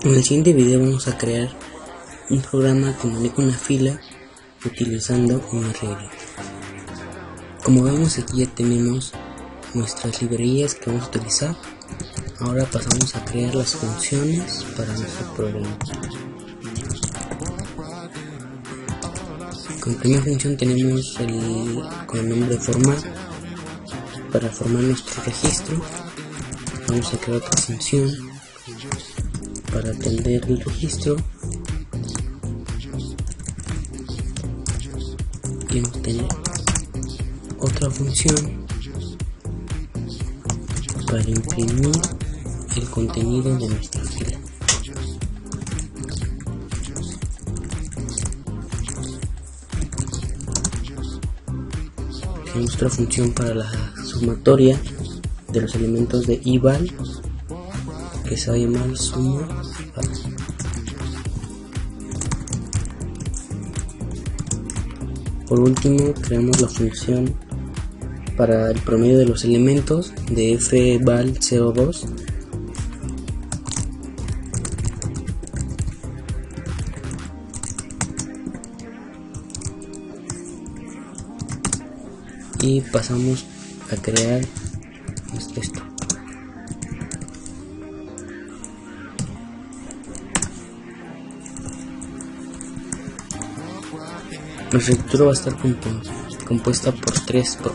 En el siguiente video vamos a crear un programa que maneja una fila utilizando un arreglo. Como vemos, aquí ya tenemos nuestras librerías que vamos a utilizar. Ahora pasamos a crear las funciones para nuestro programa. Con la primera función tenemos con el nombre de formar. Para formar nuestro registro vamos a crear otra función para atender el registro y vamos a tener otra función para imprimir el contenido de nuestra fila. Tenemos otra función para la sumatoria de los elementos de eval, que se va a llamar suma val. Por último, creamos la función para el promedio de los elementos de fval02. Y pasamos a crear nuestra estructura. Nuestra estructura va a estar compuesta por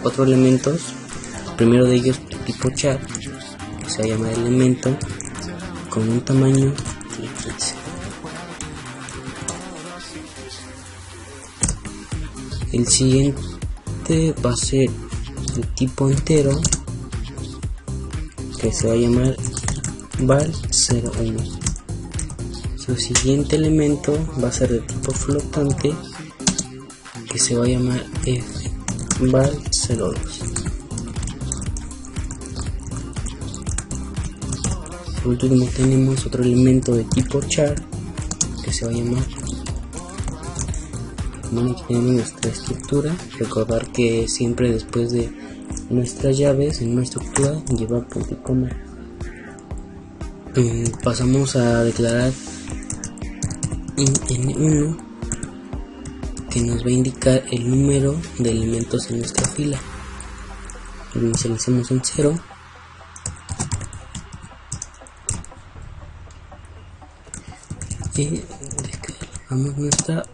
4 elementos. El primero de ellos tipo char, que se va a llamar elemento, con un tamaño de 15. El siguiente va a ser el tipo entero, que se va a llamar val01. Su siguiente elemento va a ser de tipo flotante, que se va a llamar fval02. Por último tenemos otro elemento de tipo char, que se va a llamar. Bueno, aquí tenemos nuestra estructura. Recordar que siempre después de nuestras llaves en una estructura lleva punto y coma. Pasamos a declarar N1, que nos va a indicar el número de elementos en nuestra fila. Lo inicialicemos en 0. Y descargamos nuestra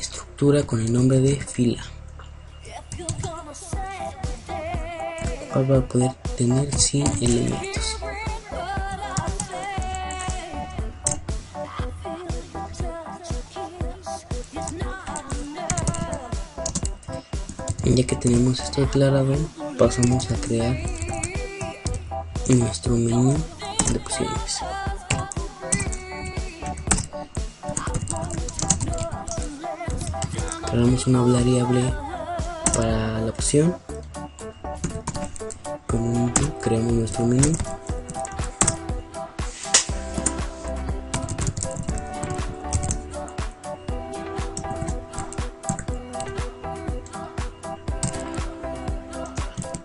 estructura con el nombre de fila, cual va a poder tener 100 elementos. Ya que tenemos esto declarado, pasamos a crear nuestro menú de opciones. Creamos una variable para la opción. Creamos nuestro menú.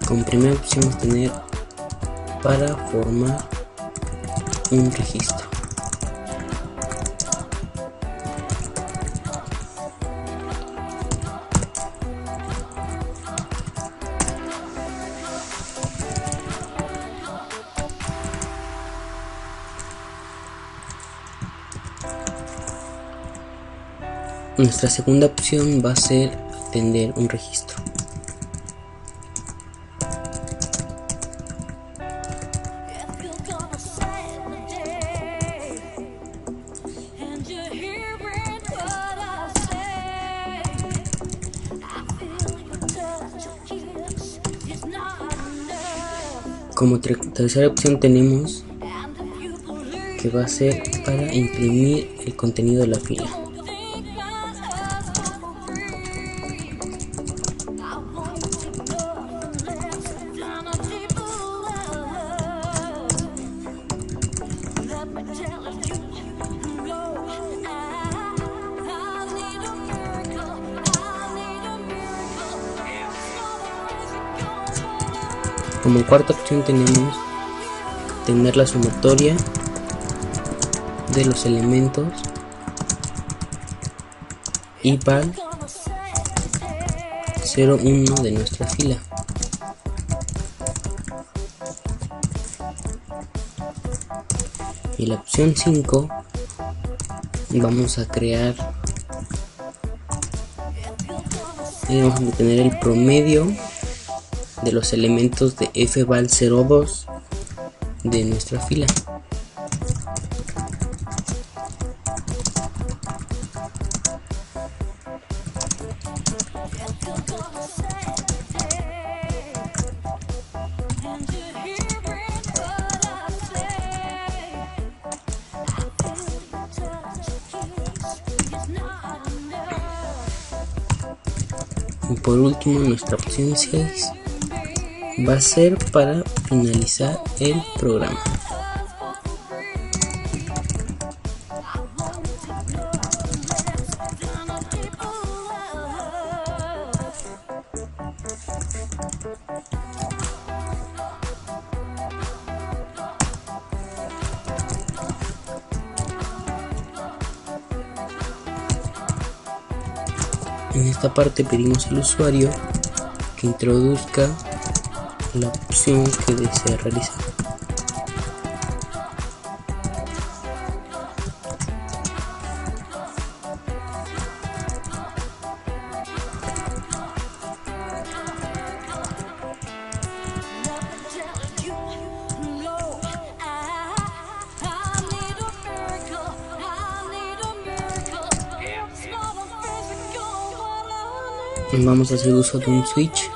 Como primera opción vamos a tener para formar un registro. Nuestra segunda opción va a ser atender un registro. Como tercera opción tenemos que va a ser para imprimir el contenido de la fila. Como cuarta opción tenemos tener la sumatoria de los elementos val 01 de nuestra fila. Y la opción 5 vamos a crear, vamos a tener el promedio de los elementos de fval 02 de nuestra fila. Y por último, nuestra opción 6 va a ser para finalizar el programa. En esta parte pedimos al usuario que introduzca la opción que desea realizar. Vamos a hacer uso de un switch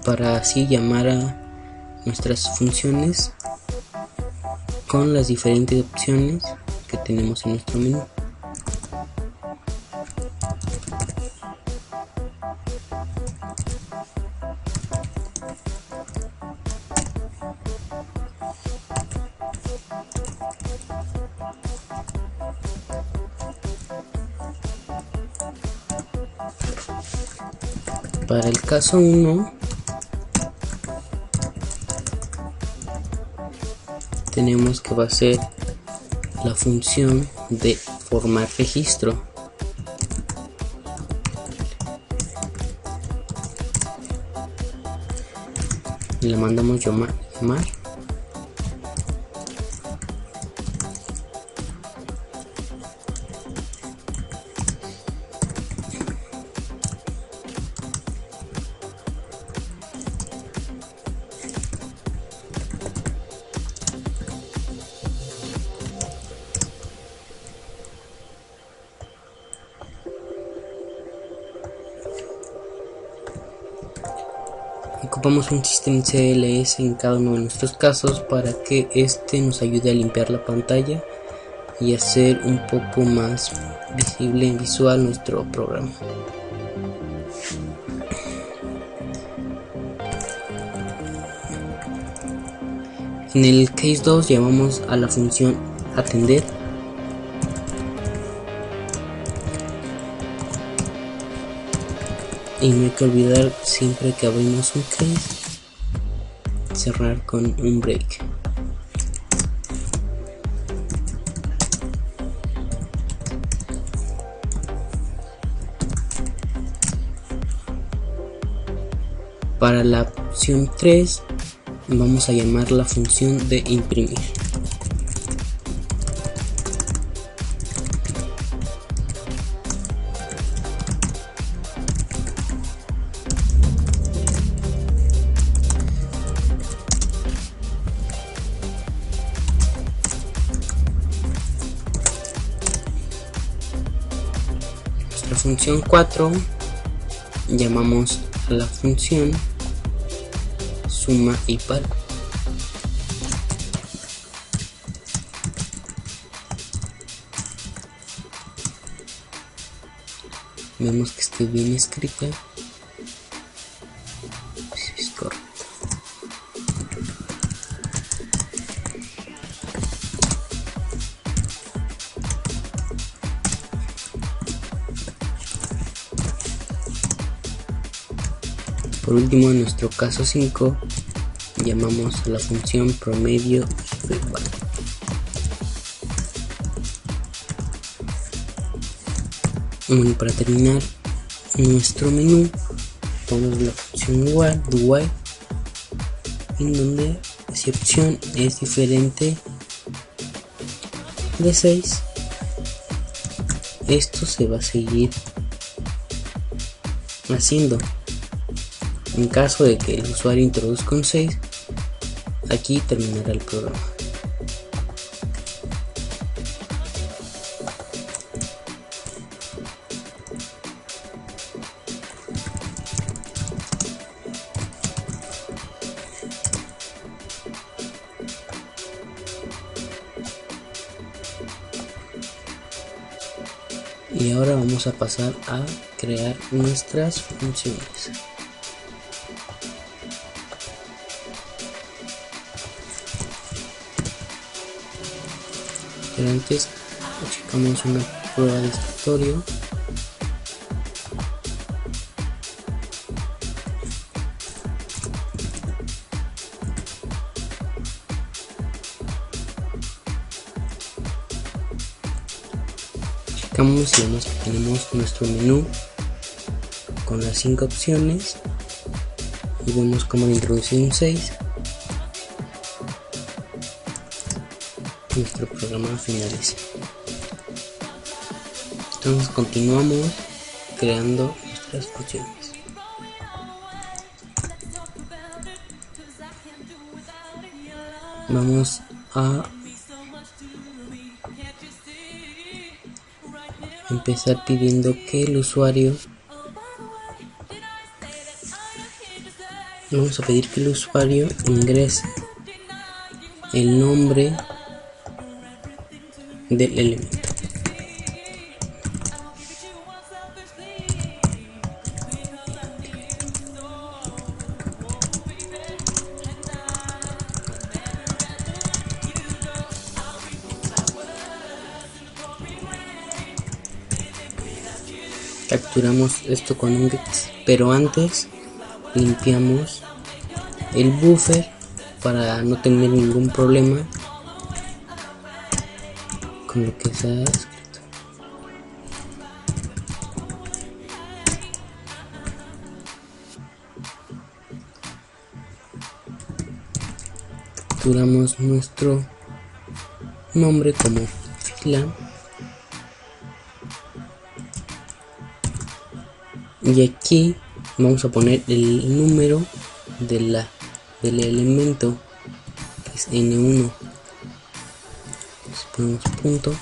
para así llamar a nuestras funciones con las diferentes opciones que tenemos en nuestro menú. Para el caso 1 tenemos que va a ser la función de formar registro. Y la mandamos llamar. Ocupamos un sistema CLS en cada uno de nuestros casos para que este nos ayude a limpiar la pantalla y hacer un poco más visible en visual nuestro programa. En el case 2 llamamos a la función atender. Y no hay que olvidar, siempre que abrimos un case, cerrar con un break. Para la opción 3 vamos a llamar la función de imprimir. Nuestra función 4 llamamos a la función suma y par. Vemos que esté bien escrita. Sí, es correcto. Por último, en nuestro caso 5, llamamos a la función promedio igual. Bueno, para terminar nuestro menú ponemos la opción while, en donde si opción es diferente de 6, esto se va a seguir haciendo. En caso de que el usuario introduzca un 6, aquí terminará el programa. Y ahora vamos a pasar a crear nuestras funciones. Pero antes checamos una prueba de escritorio. Checamos y vemos que tenemos nuestro menú con las 5 opciones y vemos cómo introducir un 6. Nuestro programa finaliza. Entonces continuamos creando nuestras funciones. Vamos a empezar pidiendo que el usuario, vamos a pedir que el usuario ingrese el nombre del elemento. Capturamos esto con un get, pero antes limpiamos el buffer para no tener ningún problema con lo que se ha escrito. Capturamos nuestro nombre como fila y aquí vamos a poner el número del elemento, que es N1. Ponemos punto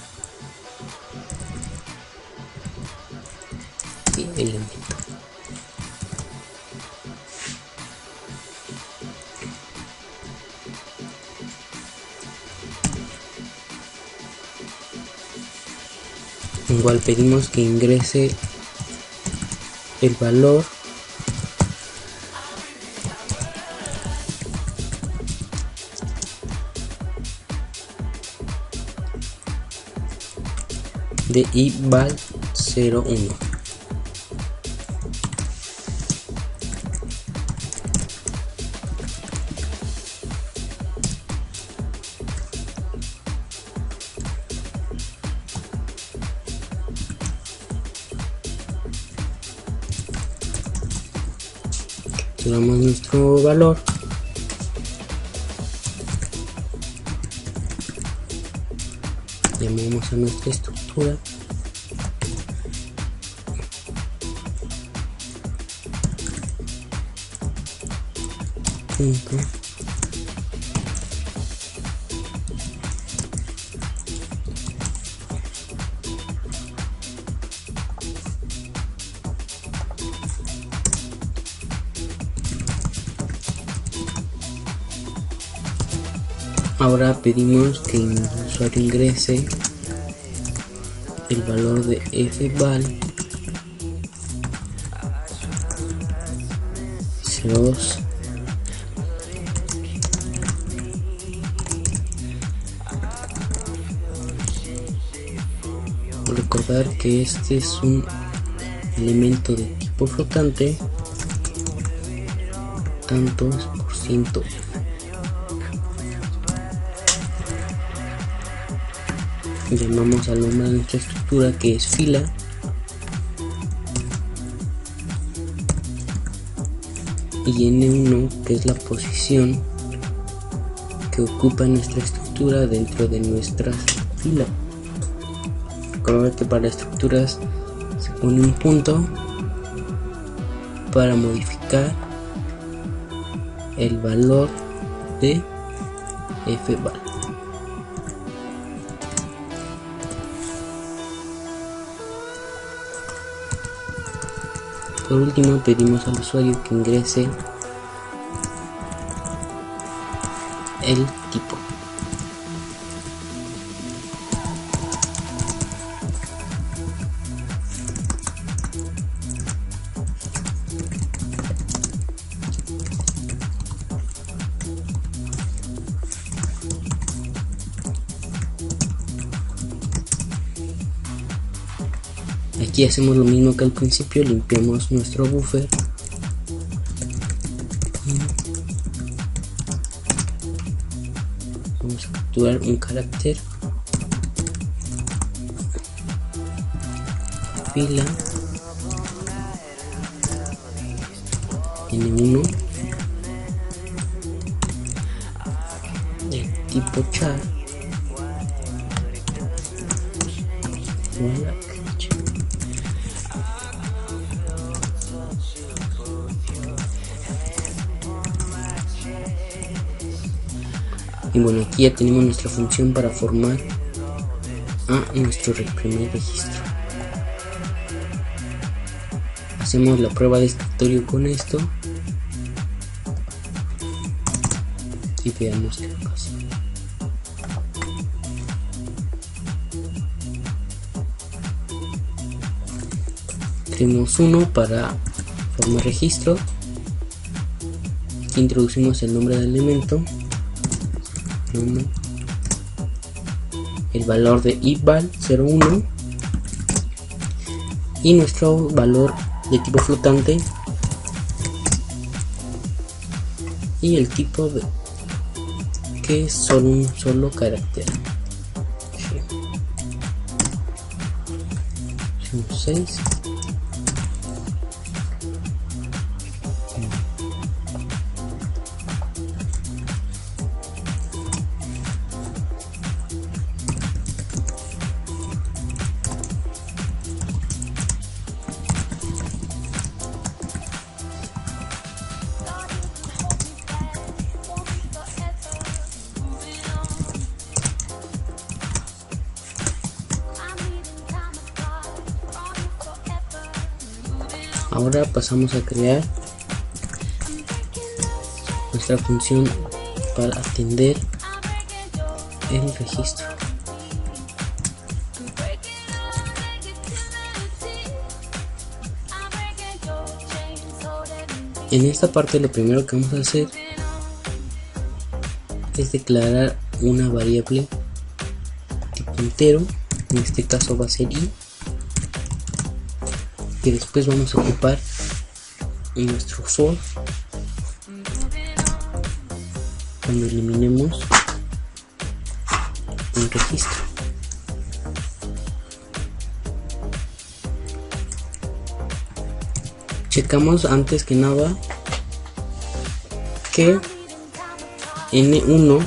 y elemento. Igual pedimos que ingrese el valor de ival 01. Capturamos nuestro valor llamamos a nuestra estructura punto ahora pedimos que el usuario ingrese el valor de fval 02. Recordar que este es un elemento de tipo flotante, tantos por ciento. Llamamos al nombre de nuestra estructura, que es fila, y N1, que es la posición que ocupa nuestra estructura dentro de nuestra fila. Recuerda que para estructuras se pone un punto para modificar el valor de fval. Por último, pedimos al usuario que ingrese el tipo. Aquí hacemos lo mismo que al principio, limpiamos nuestro buffer y vamos a capturar un carácter, fila N1, el tipo char, y bueno, aquí ya tenemos nuestra función para formar a nuestro primer registro. Hacemos la prueba de escritorio con esto y veamos qué pasa. Tenemos uno para formar registro. Aquí introducimos el nombre del elemento, el valor de ifval 01 y nuestro valor de tipo flotante y el tipo de que es solo un solo carácter. 6. Ahora pasamos a crear nuestra función para atender el registro. En esta parte lo primero que vamos a hacer es declarar una variable tipo entero, en este caso va a ser i, que después vamos a ocupar en nuestro for cuando eliminemos un registro. Checamos antes que nada que N1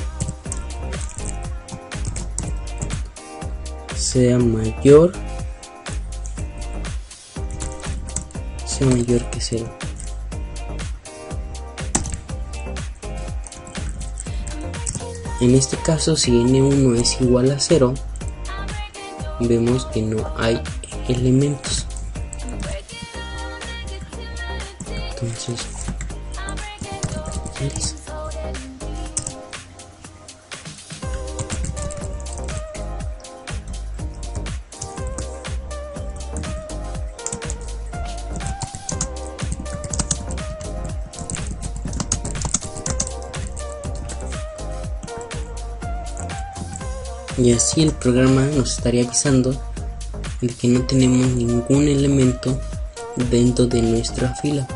sea mayor que 0. En este caso, si N1 es igual a 0, vemos que no hay elementos. Entonces, y así el programa nos estaría avisando de que no tenemos ningún elemento dentro de nuestra fila.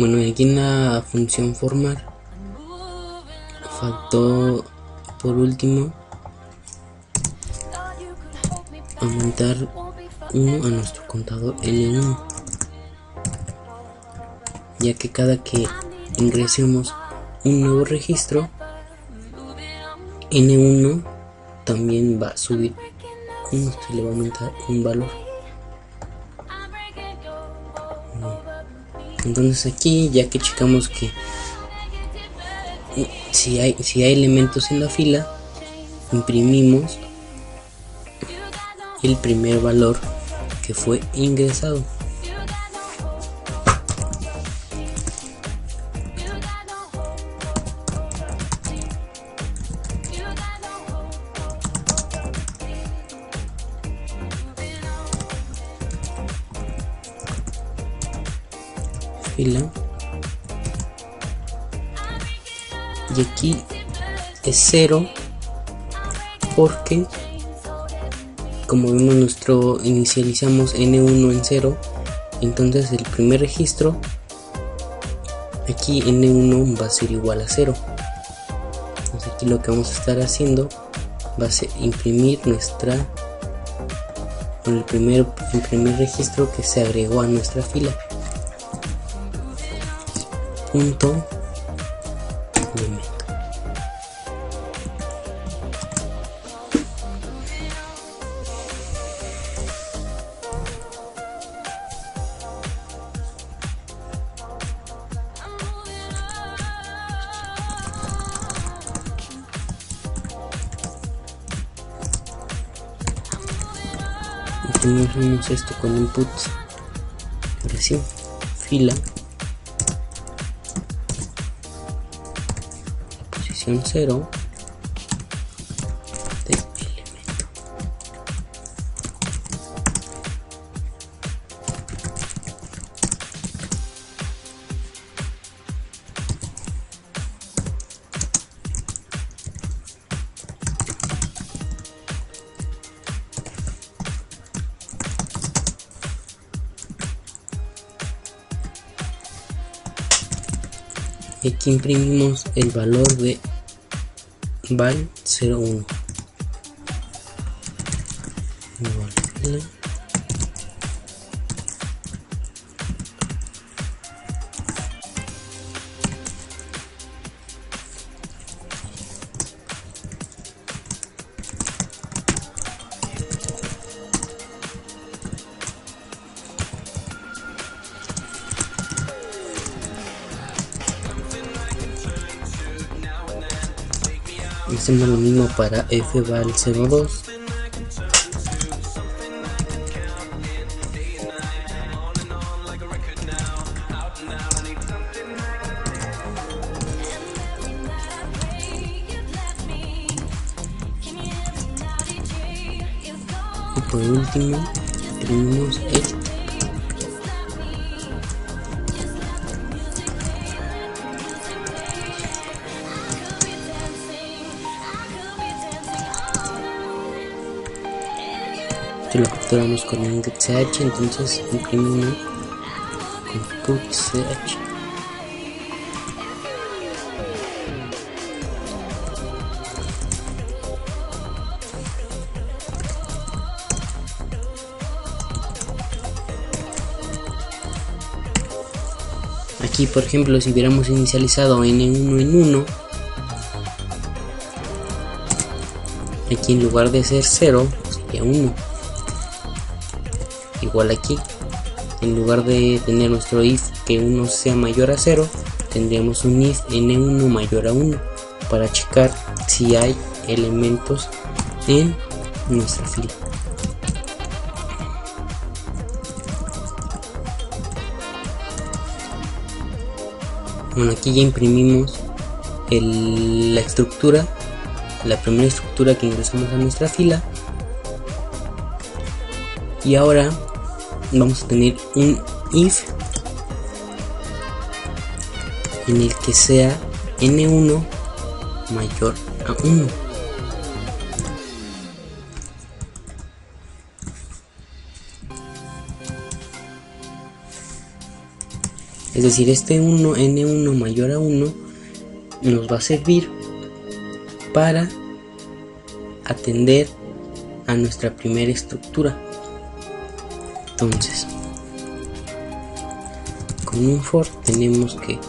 Bueno, aquí en la función formar faltó por último aumentar 1 a nuestro contador N1, ya que cada que ingresemos un nuevo registro, N1 también va a subir 1, se le va a aumentar un valor. Entonces aquí, ya que checamos que si hay elementos en la fila, imprimimos el primer valor que fue ingresado. Fila, y aquí es 0 porque como vemos inicializamos N1 en 0, entonces el primer registro aquí N1 va a ser igual a 0. Entonces aquí lo que vamos a estar haciendo va a ser imprimir el primer registro que se agregó a nuestra fila. Punto elemento. Imprimimos esto con inputs. Ahora sí, fila, posición 0 de elemento. Y aquí imprimimos el valor de val 01. Hacemos lo mismo para f val 02. Y por último tenemos esto. Lo capturamos con index.ch, entonces imprimimos con put.ch. Aquí por ejemplo, si hubiéramos inicializado N1 en 1, aquí en lugar de ser 0 sería 1. Igual aquí, en lugar de tener nuestro if que 1 sea mayor a 0, tendríamos un if n1 mayor a 1 para checar si hay elementos en nuestra fila. Bueno, aquí ya imprimimos la estructura, la primera estructura que ingresamos a nuestra fila, y ahora vamos a tener un if en el que sea n1 mayor a 1. Es decir, este n1 mayor a 1 nos va a servir para atender a nuestra primera estructura. Entonces, con un for tenemos que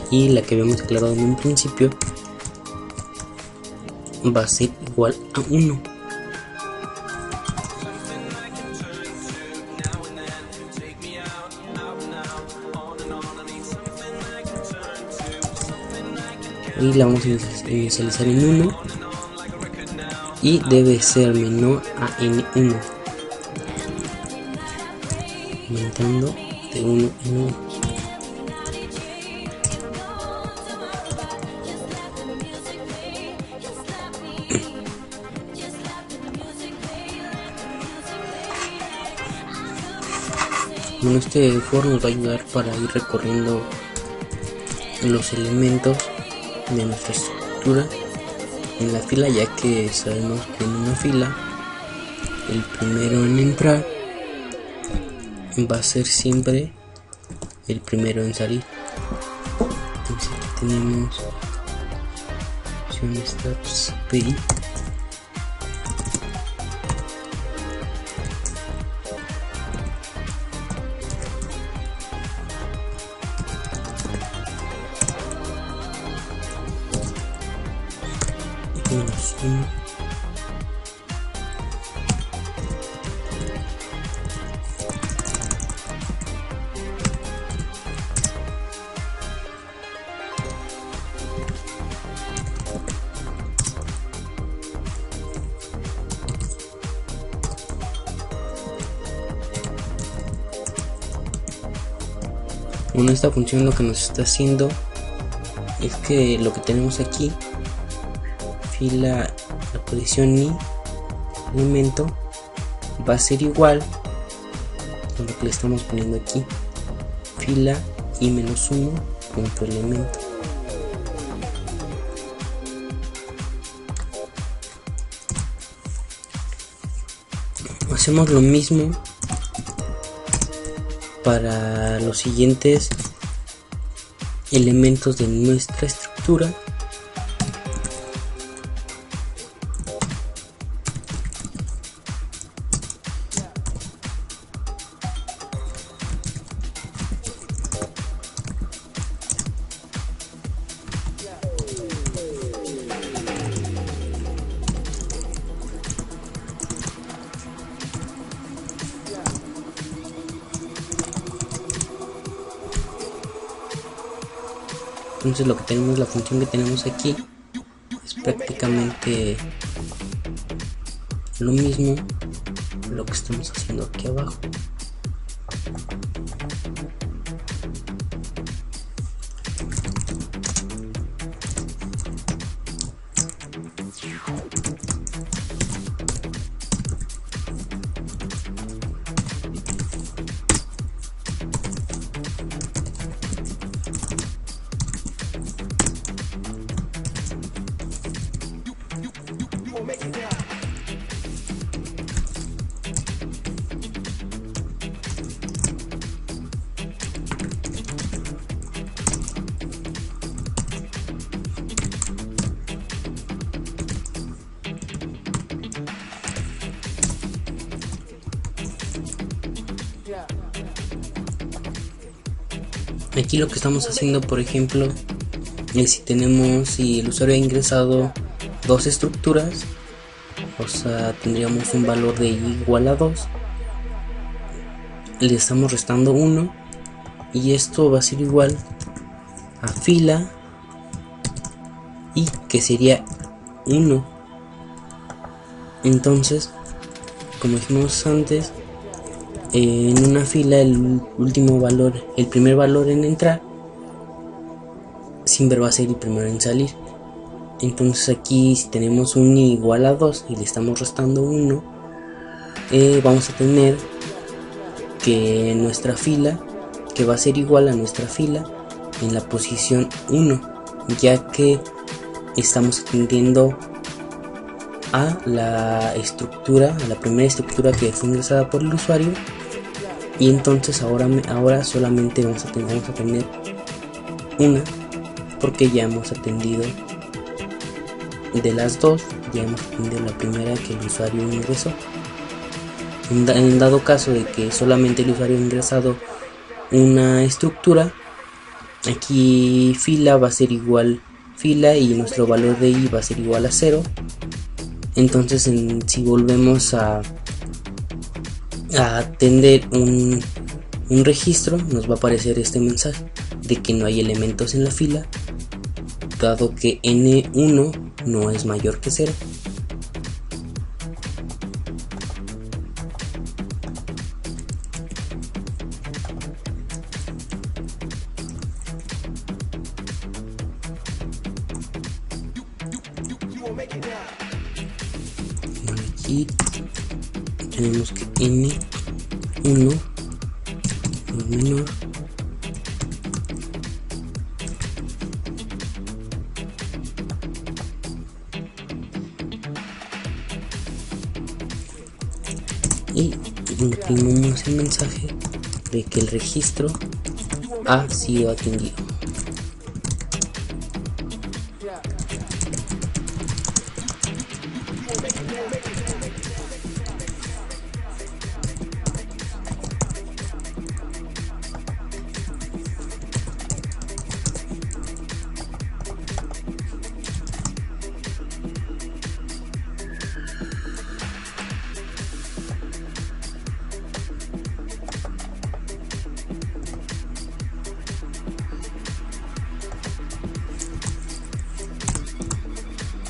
y la que habíamos declarado en un principio va a ser igual a 1. Y la vamos a inicializar en 1 y debe ser menor a n1, aumentando de 1 en 1. Bueno, este for nos va a ayudar para ir recorriendo los elementos de nuestra estructura en la fila, ya que sabemos que en una fila el primero en entrar va a ser siempre el primero en salir. Entonces aquí tenemos opción steps API. Bueno, esta función lo que nos está haciendo es que lo que tenemos aquí, fila, la posición y elemento, va a ser igual a lo que le estamos poniendo aquí, fila y menos 1 punto elemento. Hacemos lo mismo para los siguientes elementos de nuestra estructura. Entonces lo que tenemos, la función que tenemos aquí es prácticamente lo mismo lo que estamos haciendo aquí abajo. Aquí lo que estamos haciendo, por ejemplo, es si el usuario ha ingresado dos estructuras, o sea, tendríamos un valor de y igual a 2, le estamos restando 1 y esto va a ser igual a fila y que sería 1. Entonces, como dijimos antes, en una fila el primer valor en entrar siempre va a ser el primero en salir. Entonces aquí, si tenemos un i igual a 2 y le estamos restando 1, vamos a tener que nuestra fila, que va a ser igual a nuestra fila en la posición 1, ya que estamos atendiendo a la primera estructura que fue ingresada por el usuario y entonces ahora solamente vamos a tener una, porque ya hemos atendido de las dos, ya hemos atendido la primera que el usuario ingresó. En dado caso de que solamente el usuario ha ingresado una estructura, aquí fila va a ser igual fila y nuestro valor de i va a ser igual a 0. Entonces si volvemos a atender un registro, nos va a aparecer este mensaje de que no hay elementos en la fila, dado que n1 no es mayor que 0. Bueno, aquí tenemos que n1 es menor y imprimimos el mensaje de que el registro ha sido atendido.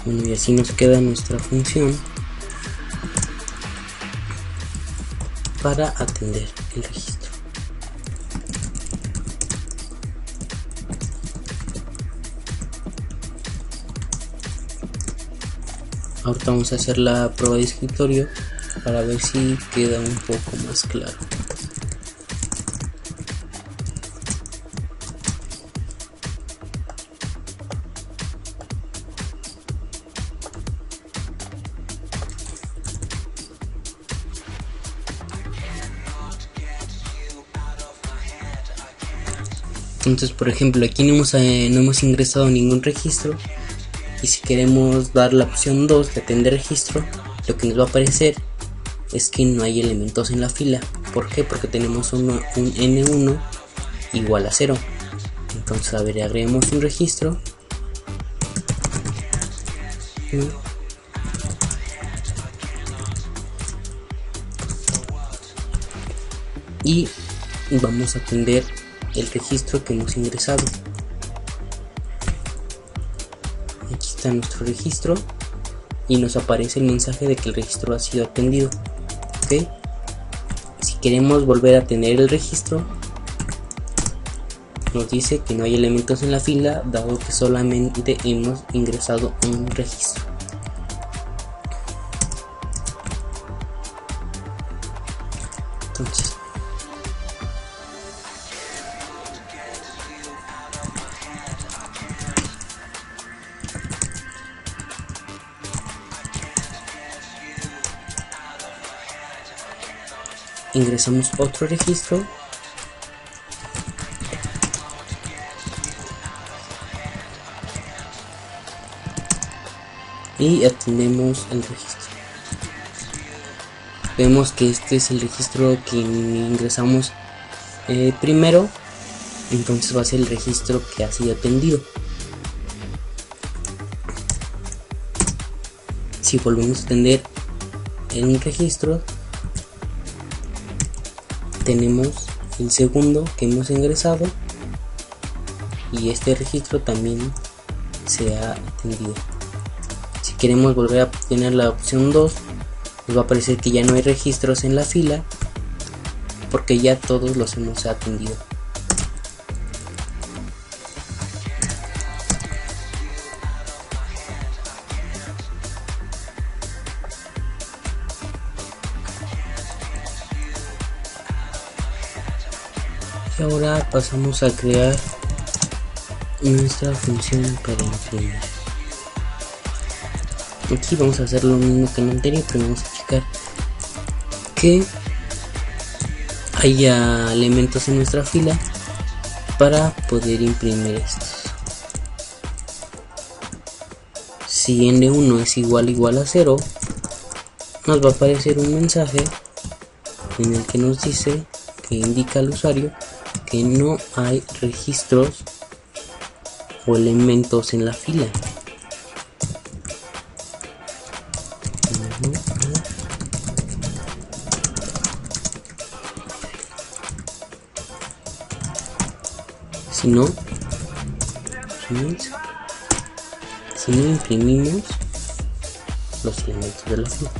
Bueno, y así nos queda nuestra función para atender el registro. Ahorita vamos a hacer la prueba de escritorio para ver si queda un poco más claro. Entonces, por ejemplo, aquí no hemos ingresado ningún registro, y si queremos dar la opción 2 de atender registro, lo que nos va a aparecer es que no hay elementos en la fila. ¿Por qué? Porque tenemos un n1 igual a 0. Entonces, a ver, agreguemos un registro y vamos a atender el registro que hemos ingresado. Aquí está nuestro registro y nos aparece el mensaje de que el registro ha sido atendido. ¿Okay? Si queremos volver a atender el registro, nos dice que no hay elementos en la fila, dado que solamente hemos ingresado un registro. Entonces, ingresamos otro registro y atendemos el registro. Vemos que este es el registro que ingresamos primero, entonces va a ser el registro que ha sido atendido. Si volvemos a atender en un registro, tenemos el segundo que hemos ingresado y este registro también se ha atendido. Si queremos volver a tener la opción 2, nos va a aparecer que ya no hay registros en la fila porque ya todos los hemos atendido. Y ahora pasamos a crear nuestra función para imprimir. Aquí vamos a hacer lo mismo que en el anterior, pero vamos a checar que haya elementos en nuestra fila para poder imprimir estos. Si n1 es igual a 0, nos va a aparecer un mensaje en el que nos dice, que indica al usuario que no hay registros o elementos en la fila. Si no imprimimos los elementos de la fila.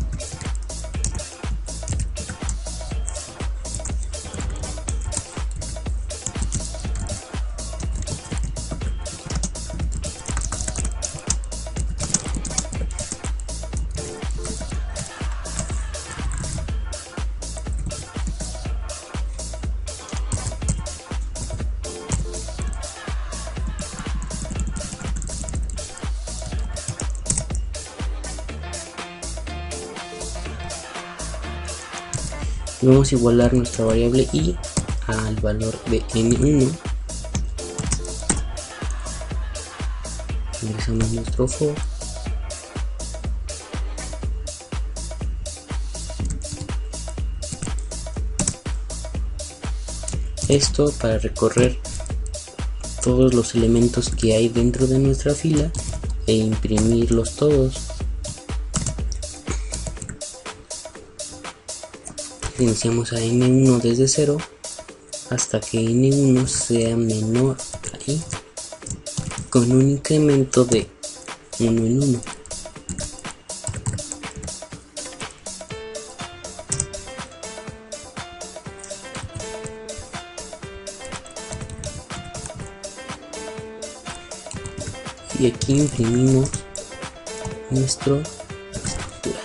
Vamos a igualar nuestra variable i al valor de n1. Ingresamos nuestro for. Esto para recorrer todos los elementos que hay dentro de nuestra fila e imprimirlos todos. Iniciamos a n1 desde 0 hasta que n1 sea menor a i con un incremento de 1 en 1. Y aquí imprimimos nuestro estructura.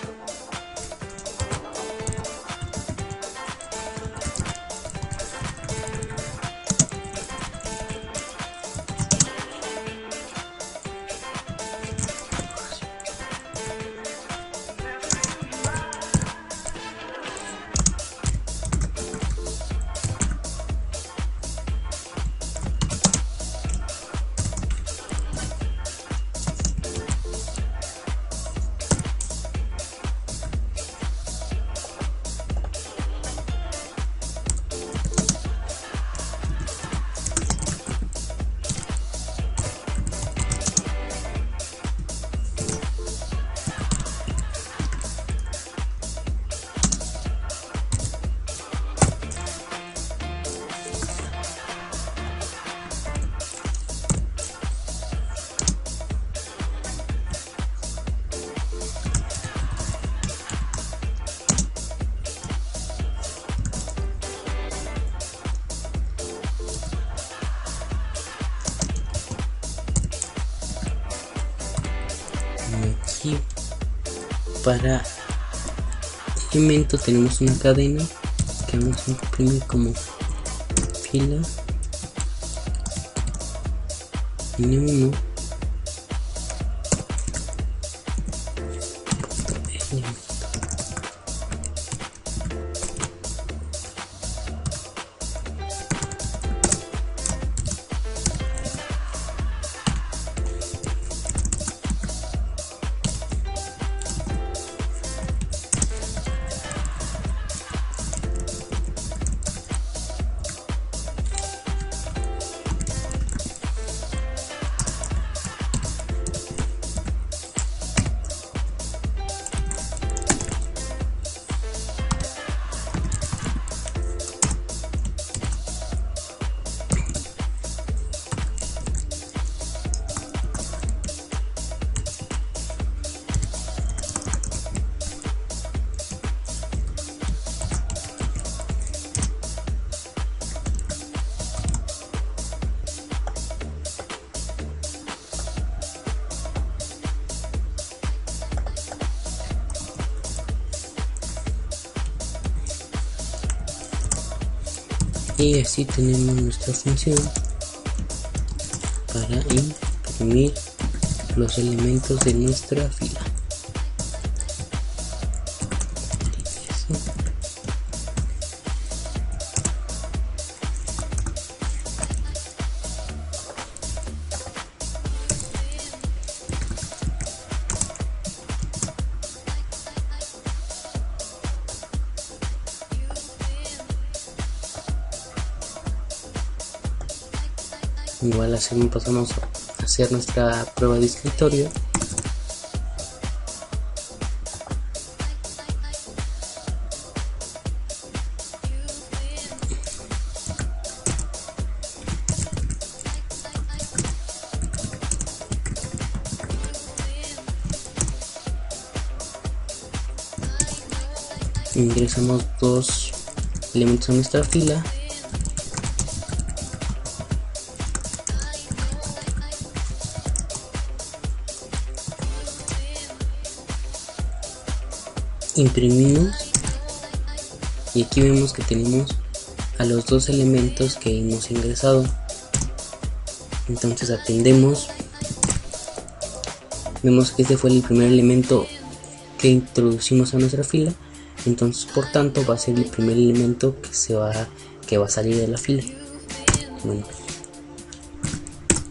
Aquí para elemento tenemos una cadena que vamos a imprimir como fila n1 y así tenemos nuestra función para imprimir los elementos de nuestra fila. Igual pasamos a hacer nuestra prueba de escritorio. Ingresamos 2 elementos a nuestra fila. Imprimimos y aquí vemos que tenemos a los 2 elementos que hemos ingresado. Entonces atendemos, vemos que este fue el primer elemento que introducimos a nuestra fila, entonces por tanto va a ser el primer elemento que va a salir de la fila. Bueno,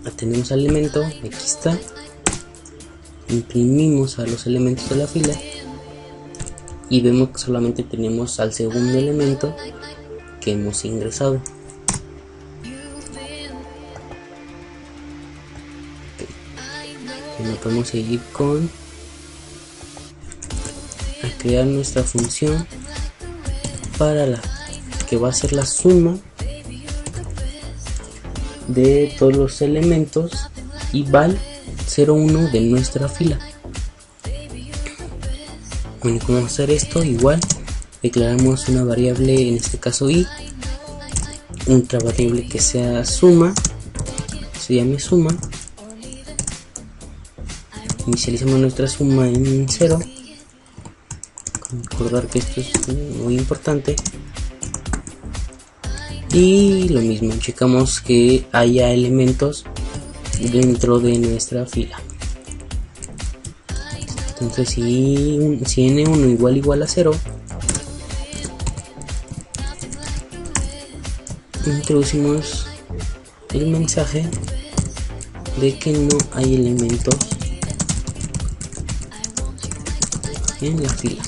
atendemos al elemento, aquí está, imprimimos a los elementos de la fila y vemos que solamente tenemos al segundo elemento que hemos ingresado. Bueno, podemos seguir con crear nuestra función para que va a ser la suma de todos los elementos y val 0,1 de nuestra fila. Bueno, ¿cómo hacer esto? Igual declaramos una variable, en este caso i, otra variable que sea suma, se llame suma. Inicializamos nuestra suma en 0. Recordar que esto es muy importante. Y lo mismo, checamos que haya elementos dentro de nuestra fila. Entonces si n1 igual a 0, introducimos el mensaje de que no hay elementos en la fila.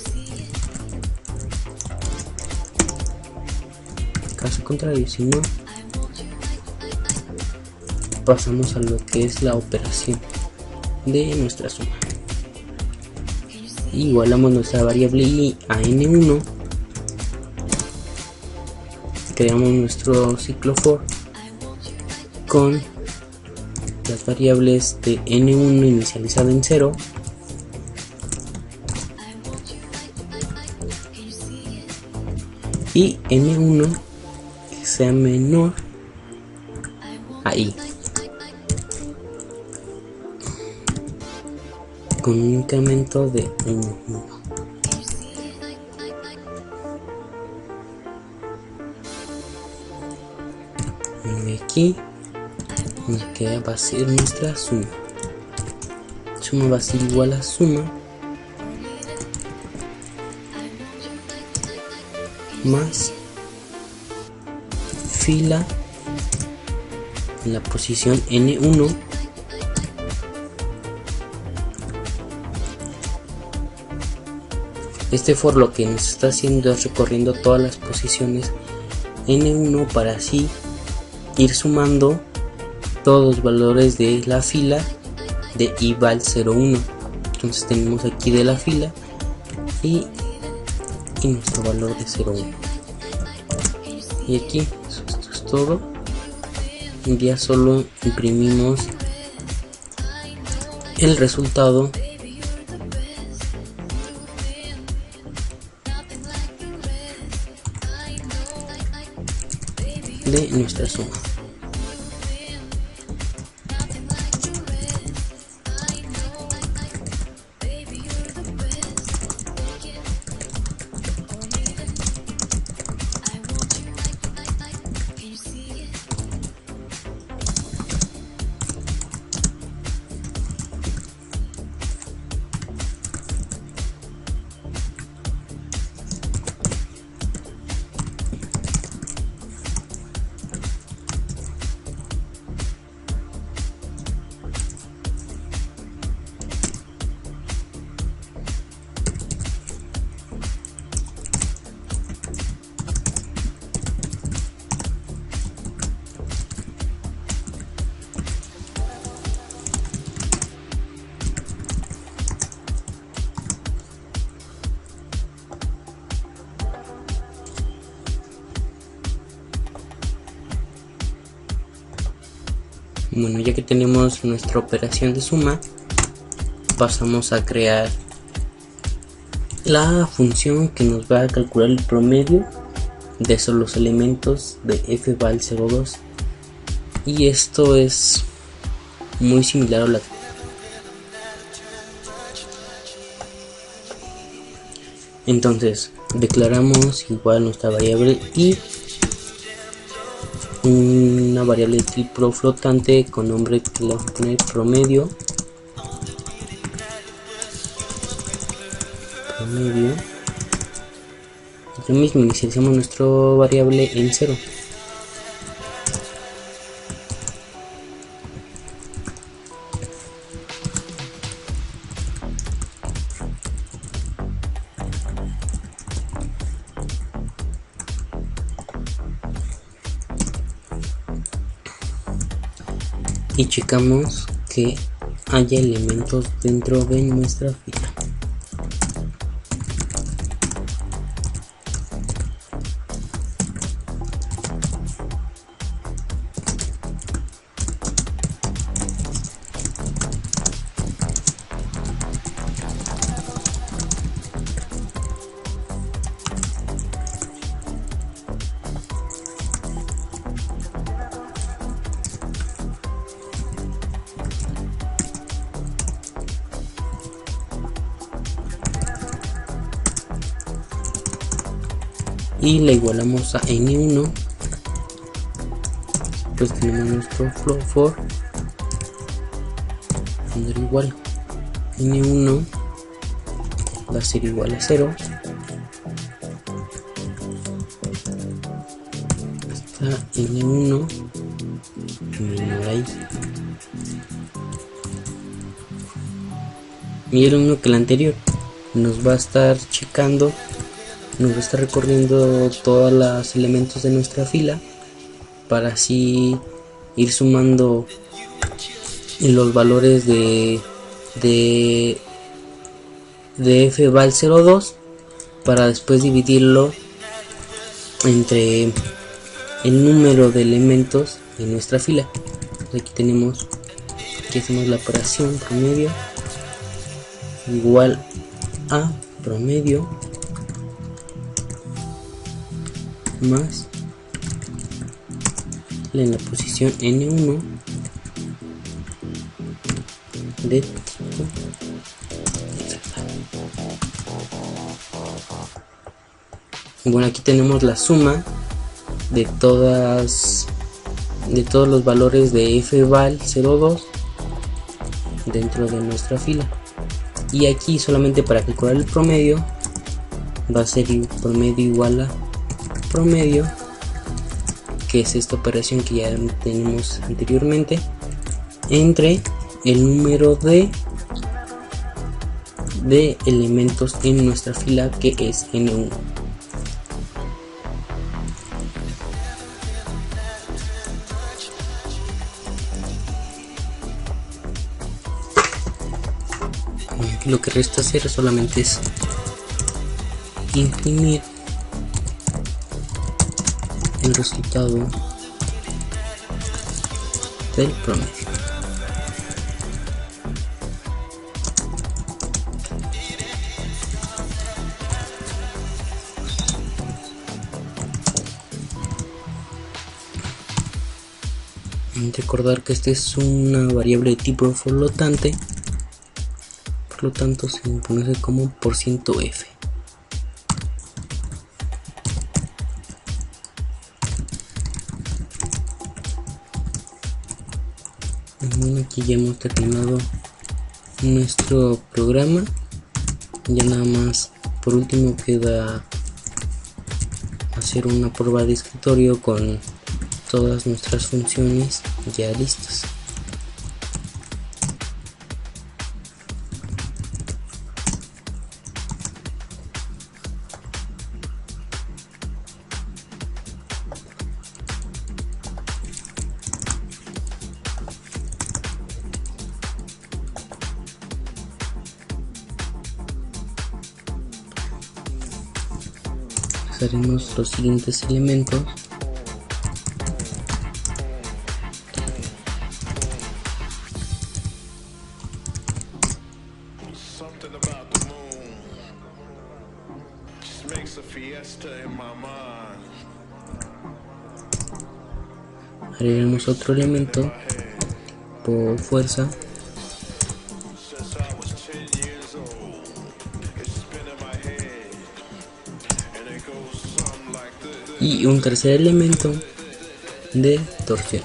Caso contrario, si no, pasamos a lo que es la operación de nuestra suma. Igualamos nuestra variable i a n1, creamos nuestro ciclo for con las variables de n1 inicializada en 0 y n1 que sea menor a i, con un incremento de 1. Y aquí nos queda, va a ser nuestra suma. Suma va a ser igual a suma más fila en la posición n1 Este for lo que nos está haciendo es recorriendo todas las posiciones n1 para así ir sumando todos los valores de la fila de ival 01. Entonces tenemos aquí de la fila y nuestro valor de 01. Y aquí esto es todo. Ya solo imprimimos el resultado de nuestra suma. Bueno, ya que tenemos nuestra operación de suma, pasamos a crear la función que nos va a calcular el promedio de los elementos de fval02, y esto es muy similar a la. Entonces declaramos igual nuestra variable y una variable tipo flotante con nombre que le vamos a poner promedio, y lo mismo, inicializamos nuestra variable en 0. Y checamos que haya elementos dentro de nuestra fila. Y la igualamos a n1, pues tenemos nuestro flow for igual n1 va a ser igual a 0 hasta n1 menor ahí. Y es lo mismo que el anterior, nos va a estar checando, nos va a estar recorriendo todos los elementos de nuestra fila para así ir sumando los valores de fval02 para después dividirlo entre el número de elementos de nuestra fila. Aquí tenemos que hacemos la operación promedio igual a promedio más en la posición n1 de tipo. Bueno, aquí tenemos la suma de todos los valores de fval02 dentro de nuestra fila, y aquí solamente para calcular el promedio va a ser promedio igual a promedio, que es esta operación que ya tenemos anteriormente, entre el número de elementos en nuestra fila, que es n1. Lo que resta hacer solamente es imprimir el resultado del promedio. Recordar que esta es una variable de tipo flotante, por lo tanto se conoce como %f. Bueno, aquí ya hemos terminado nuestro programa. Ya nada más por último queda hacer una prueba de escritorio con todas nuestras funciones ya listas. Haremos los siguientes elementos. Agregamos otro elemento por fuerza. Y un tercer elemento de torsión.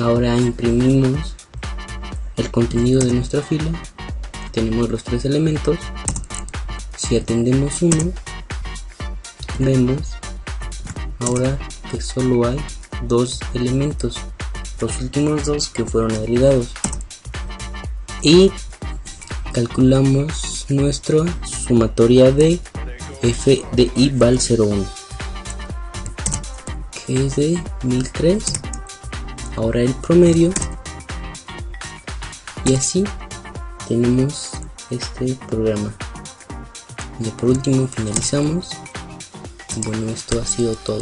Ahora imprimimos el contenido de nuestra fila. Tenemos los tres elementos. Si atendemos uno, vemos ahora que solo hay dos elementos, los últimos dos que fueron agregados, y calculamos nuestra sumatoria de f de i val 01, que es de 1003. Ahora el promedio, y así tenemos este programa. Y por último finalizamos. Bueno, esto ha sido todo.